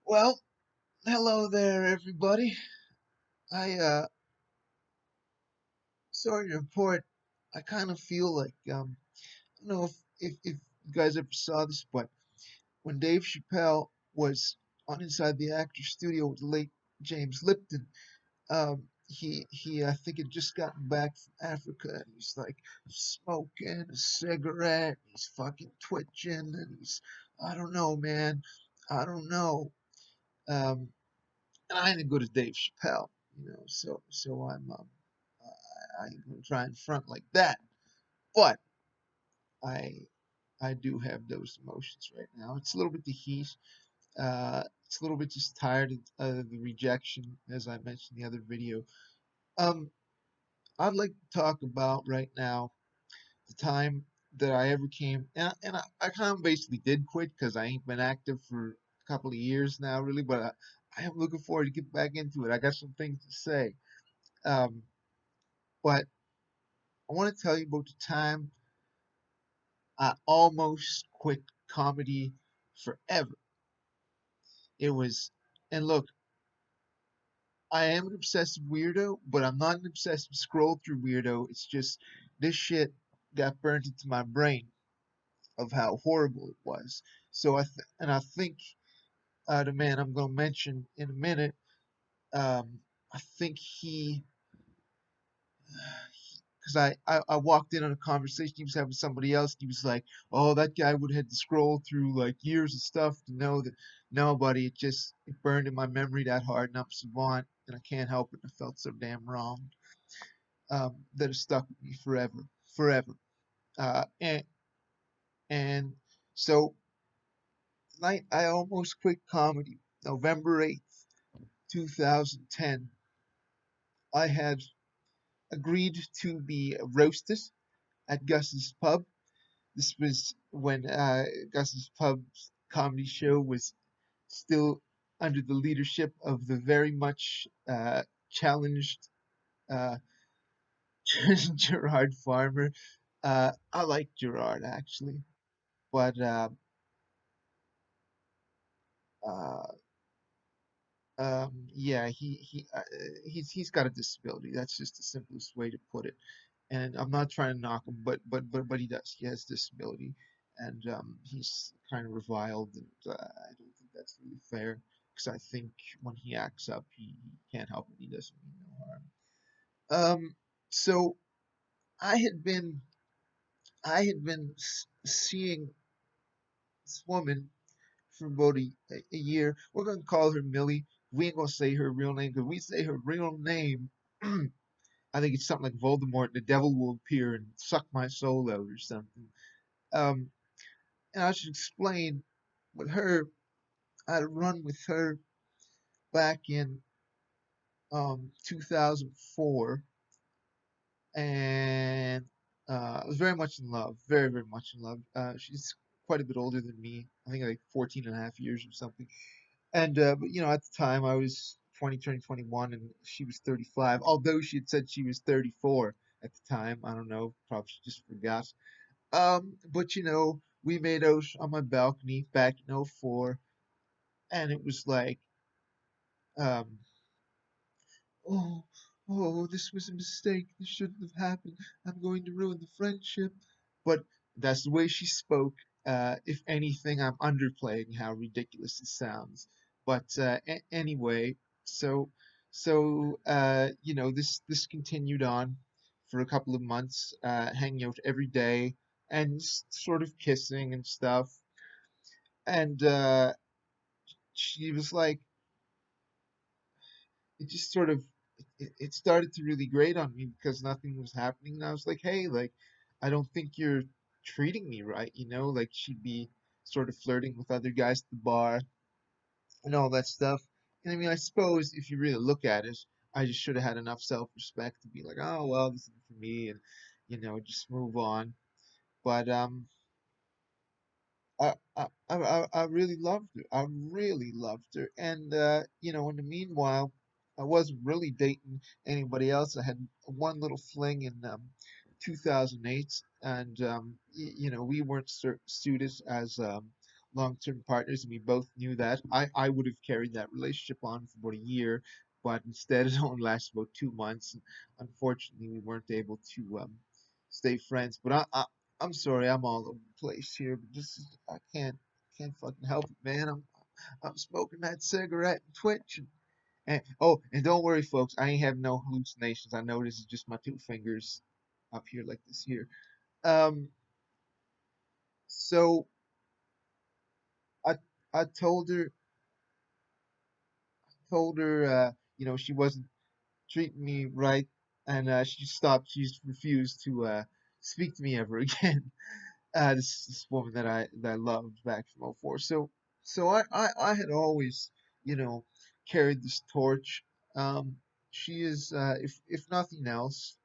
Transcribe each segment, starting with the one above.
Well, hello there, everybody. I saw your report. I kind of feel like I don't know if you guys ever saw this, but when Dave Chappelle was on Inside the Actors Studio with the late James Lipton, he I think had just gotten back from Africa, and he's like smoking a cigarette. He's fucking twitching, and he's I don't know, man. I don't know. Um, and I ain't good as Dave Chappelle, so I ain't gonna try and front like that. But I I do have those emotions right now. It's a little bit the heat. It's a little bit just tired of the rejection, as I mentioned in the other video. Um, I'd like to talk about right now the time that I ever came, and I kind of basically did quit because I ain't been active for a couple of years now, really. But I am looking forward to get back into it. I got some things to say. Um, but I want to tell you about the time I almost quit comedy forever. It was, and look, I am an obsessive weirdo, but I'm not an obsessive scroll through weirdo. It's just this shit got burnt into my brain of how horrible it was. And I think the man I'm going to mention in a minute, I think because I walked in on a conversation he was having with somebody else. He was like, "Oh, that guy would have to scroll through like years of stuff to know that." No, buddy, it burned in my memory that hard, and I'm savant, and I can't help it. I felt so damn wrong that it stuck with me forever, forever. Uh, and and so night I almost quit comedy, November 8th, 2010. I had agreed to be roasted at Gus's pub. This was when Gus's Pub's comedy show was still under the leadership of the very much challenged uh, Gerard Farmer. I like Gerard actually, but uh, yeah, he's got a disability. That's just the simplest way to put it. And I'm not trying to knock him, but he does. He has disability, and he's kind of reviled, and I don't think that's really fair because I think when he acts up, he can't help it. He doesn't mean no harm. So I had been seeing this woman for about a year. We're gonna call her Millie. We ain't gonna say her real name because we say her real name. I think it's something like Voldemort. The devil will appear and suck my soul out or something. Um, and I should explain with her, I had a run with her back in 2004, and I was very much in love, very, very much in love. She's quite a bit older than me, I think like 14 and a half years or something. And, but at the time I was 20, turning 21, and she was 35, although she had said she was 34 at the time. I don't know, probably she just forgot. But we made out on my balcony back in '04, and it was like, um, oh, oh, this was a mistake. This shouldn't have happened. I'm going to ruin the friendship. But that's the way she spoke. If anything, I'm underplaying how ridiculous it sounds. But anyway, so this continued on for a couple of months, hanging out every day and sort of kissing and stuff. And she was like, it just sort of it started to really grate on me because nothing was happening. And I was like, hey, like, I don't think you're treating me right, like she'd be sort of flirting with other guys at the bar and all that stuff. And I mean, I suppose if you really look at it, I just should have had enough self-respect to be like, oh well, this isn't for me, and just move on. But I really loved her. I really loved her. And in the meanwhile, I wasn't really dating anybody else. I had one little fling in 2008, and we weren't suited as long-term partners, and we both knew that. I would have carried that relationship on for about a year, but instead it only lasted about 2 months. And unfortunately, we weren't able to stay friends. But I'm sorry, I'm all over the place here. But this is I can't fucking help it, man. I'm smoking that cigarette and twitching. And oh, and don't worry, folks. I ain't have no hallucinations. I know this is just my two fingers up here like this here. Um, so I I told her she wasn't treating me right, and she stopped. She just refused to speak to me ever again. This woman that I loved back from '04. So I had always carried this torch. Um, she is if nothing else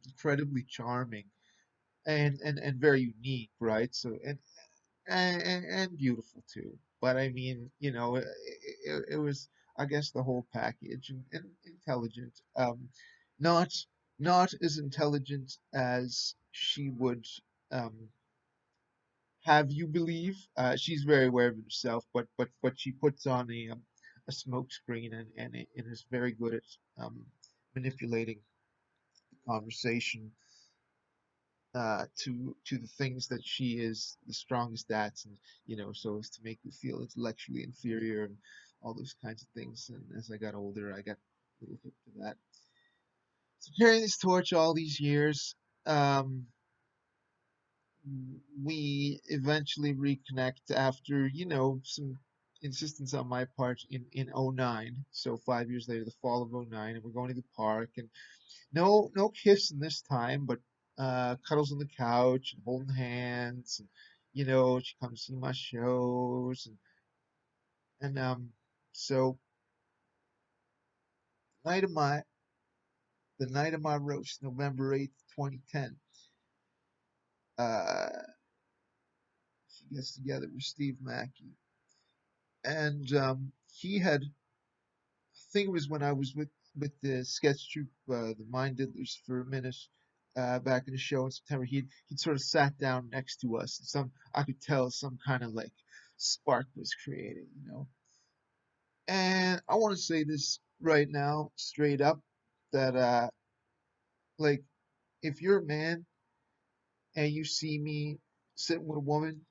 incredibly charming and very unique, right? And beautiful too. But I mean, it was, I guess, the whole package and intelligent. Not not as intelligent as she would um, have you believe. She's very aware of herself, but she puts on a smoke screen and is very good at manipulating the conversation to the things that she is the strongest at, and so as to make you feel intellectually inferior and all those kinds of things. And as I got older, I got a little hip to that. So carrying this torch all these years, um, we eventually reconnect after some insistence on my part in '09. So 5 years later, the fall of '09, and we're going to the park, and no kissing this time, but cuddles on the couch and holding hands, and she comes see my shows, and so night of my the night of my roast, November 8th, 2010, uh, she gets together with Steve Mackey, and he had, I think it was when I was with the sketch troupe, the Mind Diddlers, for a minute. Back in the show in September, he'd sort of sat down next to us. I could tell some kind of like spark was created. And I want to say this right now, straight up, that like if you're a man and you see me sitting with a woman,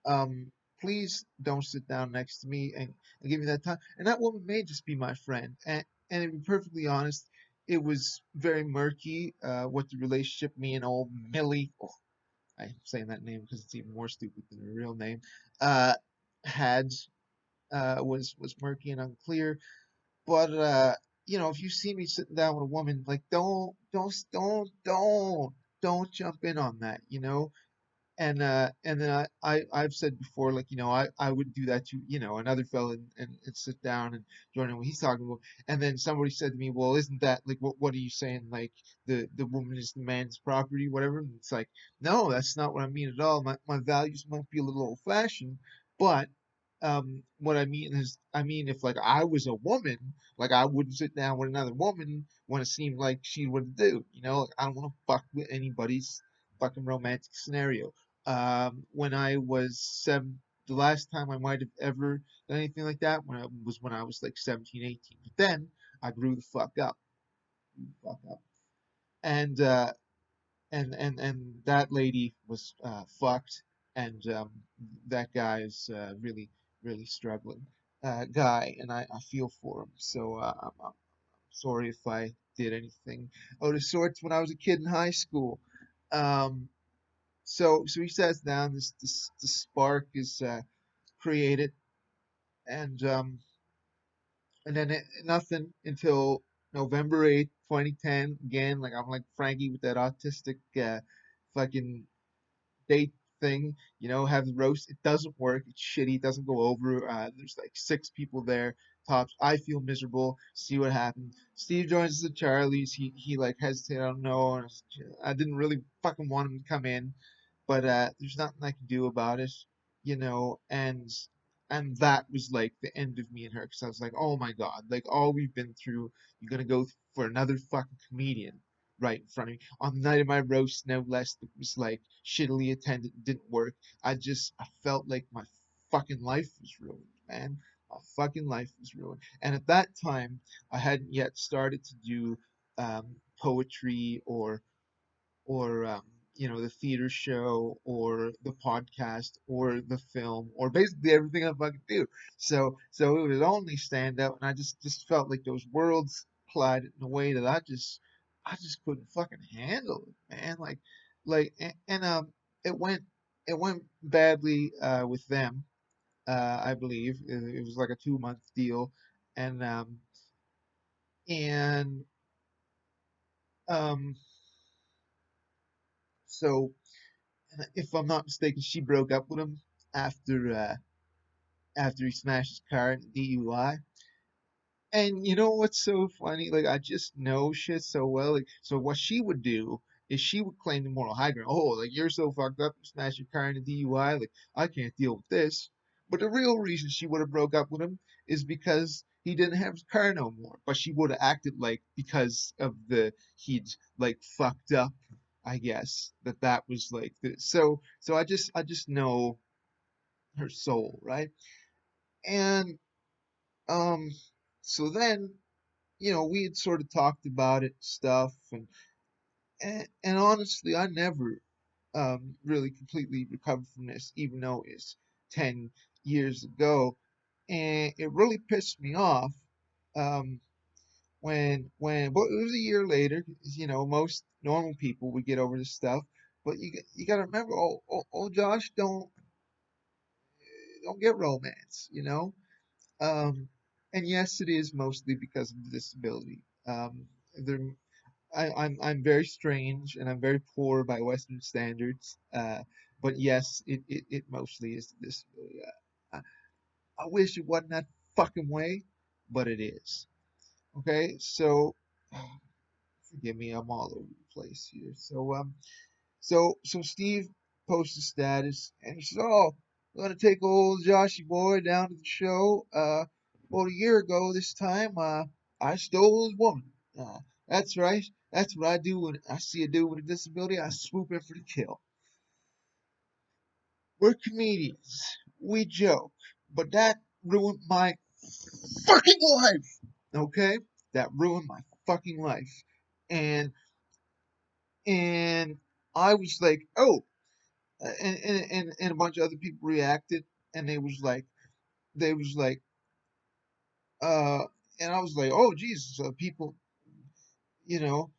um, please don't sit down next to me and give me that time. And that woman may just be my friend. And to be perfectly honest, it was very murky what the relationship me and old Millie, oh, I'm saying that name because it's even more stupid than her real name, uh, had was murky and unclear. But if you see me sitting down with a woman, like don't jump in on that. And then I've said before, like I would do that to another fella, and sit down and join in what he's talking about. And then somebody said to me, well, isn't that like what are you saying, like the woman is the man's property, whatever? And it's like, no, that's not what I mean at all. My values might be a little old fashioned, but what I mean is, I mean, if like I was a woman, like I wouldn't sit down with another woman when it seemed like she would do. Like, I don't want to fuck with anybody's fucking romantic scenario. When I was seven, the last time I might have ever done anything like that when I was like 17, 18. But then I grew the fuck up, and that lady was fucked, and that guy is really really struggling guy, and I feel for him. So I'm sorry if I did anything out of sorts when I was a kid in high school. Um, so he sits down. This spark is created, and then nothing until November 8th, 2010. Again, like I'm like Frankie with that autistic fucking date thing. Have the roast. It doesn't work. It's shitty. It doesn't go over. There's like six people there tops. I feel miserable. See what happens. Steve joins us at Charlie's. He like hesitated. I don't know. And I didn't really fucking want him to come in, but there's nothing I can do about it. And that was like the end of me and her, because I was like, oh my god, like all we've been through, you're gonna go for another fucking comedian. right in front of me. On the night of my roast, no less, that was like shittily attended, didn't work. I felt like my fucking life was ruined, man. My fucking life was ruined. And at that time, I hadn't yet started to do poetry or the theater show or the podcast or the film or basically everything I fucking do. So it was only stand up, and I just felt like those worlds collided in a way that I just couldn't fucking handle it, man. And it went it went badly with them. I believe it was like a 2 month deal, and and um so if I'm not mistaken, she broke up with him after after he smashed his car in a DUI. And you know what's so funny? Like I just know shit so well. Like so, what she would do is she would claim the moral high ground. Oh, like you're so fucked up, you smashed your car in a DUI. Like I can't deal with this. But the real reason she would have broke up with him is because he didn't have his car no more. But she would have acted like because of the he'd like fucked up. I guess that was like so I just know her soul, right? And um so then we had sort of talked about it stuff and honestly I never really completely recovered from this even though it's 10 years ago, and it really pissed me off um when well, it was a year later. Most normal people would get over this stuff, but you got to remember, Josh, don't get romance. Um, and yes, it is mostly because of the disability. There, I'm very strange and I'm very poor by Western standards. But yes, it mostly is the disability. I wish it wasn't that fucking way, but it is. Okay, so forgive me, I'm all over the place here. So Steve posts a status and he says, "Oh, we're gonna take old Joshy boy down to the show. About a year ago this time, I stole his woman. That's right. That's what I do when I see a dude with a disability. I swoop in for the kill. We're comedians. We joke, but that ruined my fucking life. Okay, that ruined my fucking life, and and I was like, oh." And a bunch of other people reacted, and they was like, uh, and I was like, oh Jesus, people, you know,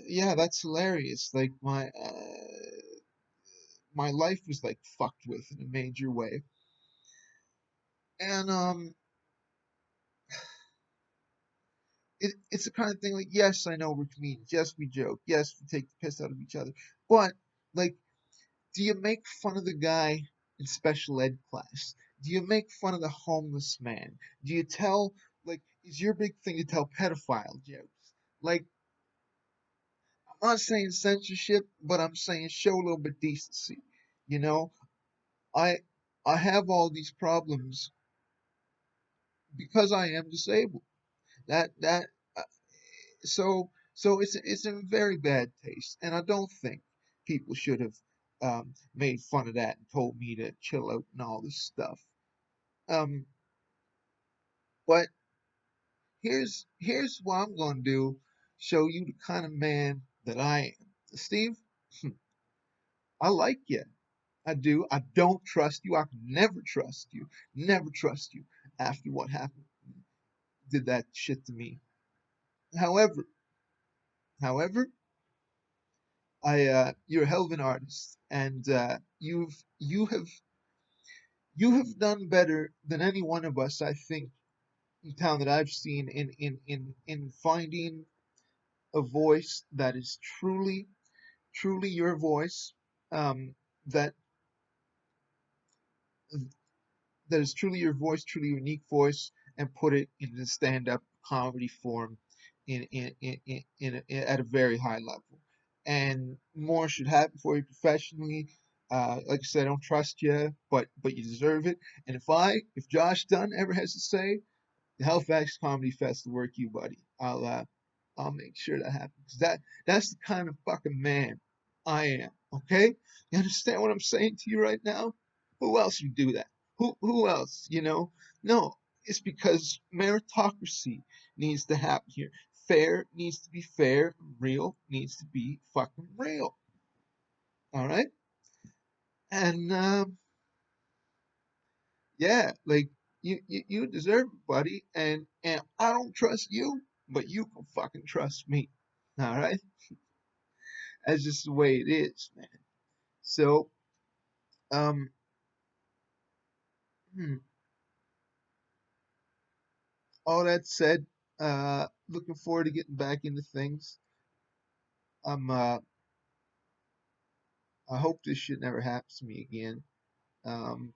yeah, that's hilarious. Like my life was like fucked with in a major way, and it's the kind of thing like, yes, I know we're comedians, yes, we joke, yes, we take the piss out of each other, but like, do you make fun of the guy in special ed class? Do you make fun of the homeless man? Do you tell, like, is your big thing to tell pedophile jokes? Like, I'm not saying censorship, but I'm saying show a little bit decency. You know, I I have all these problems because I am disabled. That uh, so it's in very bad taste, and I don't think people should have made fun of that and told me to chill out and all this stuff. Um, but here's what I'm gonna do: show you the kind of man that I am. Steve, I like you. I do. I don't trust you. I can never trust you. Never trust you after what happened. Did that shit to me. However, however, you're a hell of an artist, and you have done better than any one of us, I think, in town that I've seen in finding a voice that is truly your voice, um, that that is truly your voice, truly unique voice, and put it in the stand-up comedy form at a very high level. And more should happen for you professionally. Like I said, I don't trust you, but you deserve it. And if Josh Dunn ever has to say, the Halifax Comedy Fest will work you, buddy. I'll make sure that happens. That's the kind of fucking man I am. Okay, you understand what I'm saying to you right now? Who else would do that? Who else? You know? No, it's because meritocracy needs to happen here. Fair needs to be fair. Real needs to be fucking real. All right, and yeah, like you deserve it, buddy. And I don't trust you, but you can fucking trust me. All right, that's just the way it is, man. So, um, hmm, all that said, looking forward to getting back into things. I'm I hope this shit never happens to me again. Um,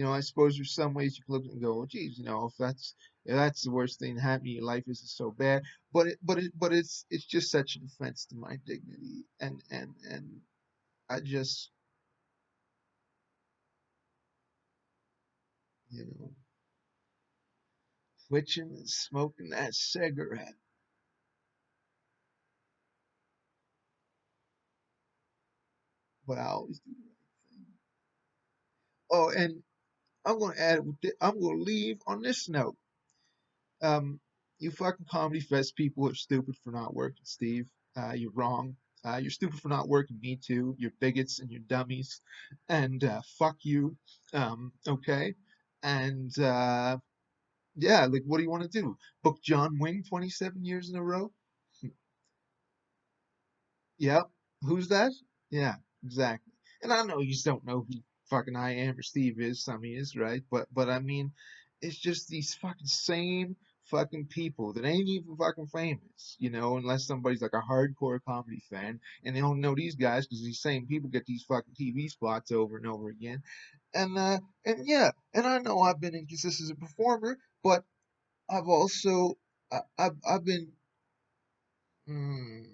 I suppose there's some ways you can look and go, oh, geez, if that's the worst thing that happened to you, life isn't so bad. But it's just such an offense to my dignity, and I just, you know, twitching and smoking that cigarette. But I always do the right thing. Oh, and I'm gonna add, I'm gonna leave on this note. Um, you fucking comedy fest people are stupid for not working, Steve. You're wrong. You're stupid for not working. Me too. You're bigots and you're dummies. And fuck you. Okay. And yeah, like, what do you want to do? Book John Wing 27 years in a row? Yep. Who's that? Yeah, exactly. And I know you just don't know who fucking I am or Steve is. Some he is, right? But I mean, it's just these fucking same fucking people that ain't even fucking famous, unless somebody's like a hardcore comedy fan, and they don't know these guys because these same people get these fucking TV spots over and over again. And yeah, and I know I've been inconsistent as a performer, but I've also I've been. Mm,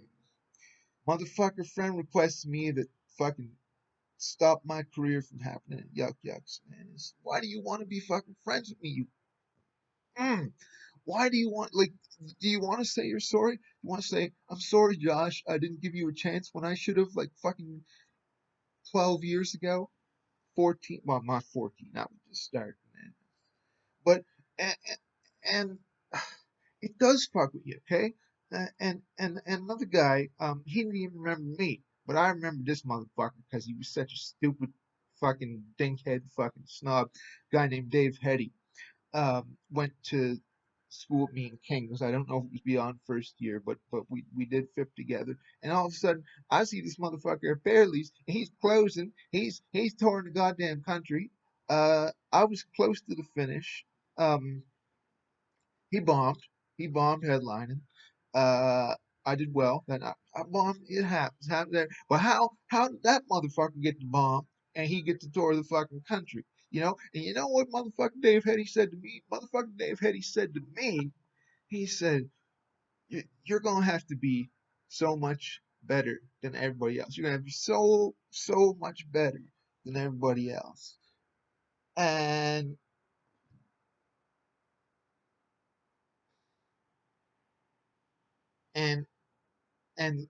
Motherfucker friend requested me to fucking stop my career from happening at Yuck Yucks, man. Why do you want to be fucking friends with me? Mm, why do you want, like, do you want to say you're sorry? You want to say, I'm sorry, Josh, I didn't give you a chance when I should have, like, fucking 12 years ago? 14, well, not 14, that was just starting, man. But, and, and it does fuck with you, okay? And another guy, he didn't even remember me, but I remember this motherfucker because he was such a stupid fucking dinkhead fucking snob. Guy named Dave Hetty, went to school with me in Kings. I don't know if it was beyond first year, but we did fifth together. And all of a sudden, I see this motherfucker at Fairleys, and he's closing. He's touring the goddamn country. I was close to the finish. Um, he bombed. He bombed headlining. Uh, I did well. Then I bombed. It happens. Happened there. But how did that motherfucker get the bomb and he get to tour the fucking country? And you know what motherfucking Dave Hetty said to me? Motherfucking Dave Hetty said to me, he said, You're gonna have to be so much better than everybody else. You're gonna have to be so much better than everybody else." And and and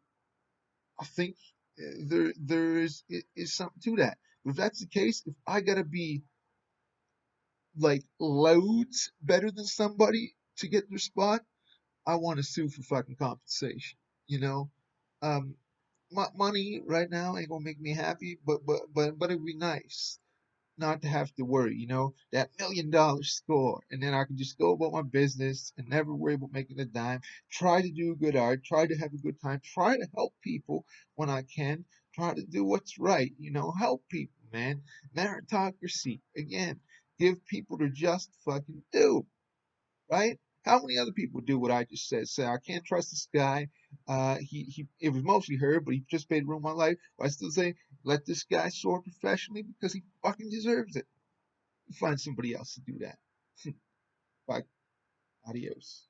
I think there is something to that. If that's the case, if I gotta be like loads better than somebody to get their spot, I want to sue for fucking compensation. You know, um, money right now ain't gonna make me happy, but it'd be nice not to have to worry, that $1 million score. And then I can just go about my business and never worry about making a dime. Try to do good art, try to have a good time, try to help people when I can, try to do what's right, help people, man. Meritocracy, again, give people their just fucking due, right? How many other people do what I just said? Say, I can't trust this guy. It was mostly her, but he participated in my life. But I still say, let this guy soar professionally because he fucking deserves it. Find somebody else to do that. Bye. Adios.